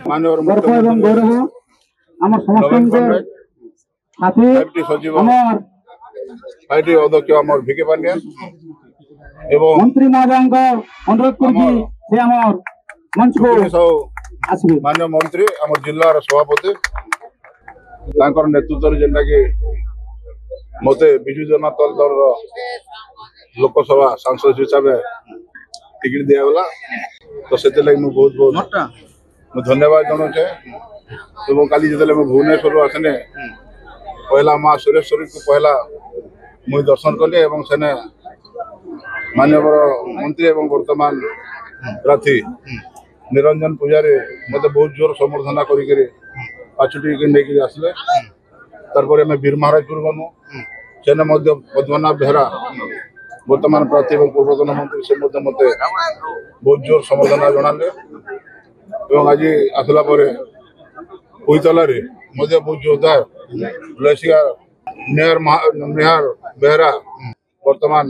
माननीय गौरव आम समस्त साथी पार्टी अध्यक्ष आम भिके पांड्या एवं मंत्री महोदय अनुरोध मंच को माननीय मंत्री आम जिलार सभापति नेतृत्व जेनटा कि मत विजु जनता दल लोकसभा सांसद हिसाब से टिकट दिगला तो से बहुत बहुत धन्यवाद जनाऊे एवं काली जो भुवनेश्वर आसने पहला माँ सुरेश्वरी को पहला मुझे दर्शन कली एवं सेने माननीय मंत्री एवं वर्तमान प्रार्थी निरंजन पूजारी मत बहुत जोर समर्थना करके आसले तार वीर महाराजपुर गलु सेने पद्मनाभ बेहरा वर्तमान प्रार्थी और पूर्वतन मंत्री से मत बहुत जोर समर्थना जनाले आज आसला कोईतला बहुत जोरदार निहार बेहरा वर्तमान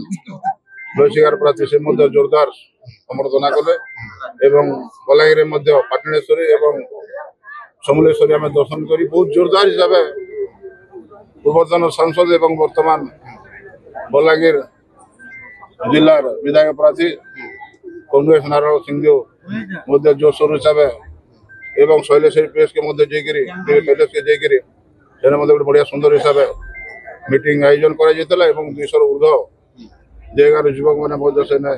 शिकार प्रार्थी से जोरदार समर्थना कले एवं बलांगीर पाटणेश्वरी एवं समलेश्वरी आम दर्शन कर बहुत जोरदार हिसाब से पूर्वतन सांसद एवं वर्तमान बलांगीर जिलार विधायक प्रार्थी कांग्रेस नारायण सिंहदेव जोरसोर हिसाब एवं शैलेश्वरी प्रेस के पैलेस के जाकर गोटे बढ़िया सुंदर हिसाब मीटिंग आयोजन कर 200 ऊर्ध्व 11 युवक मैंने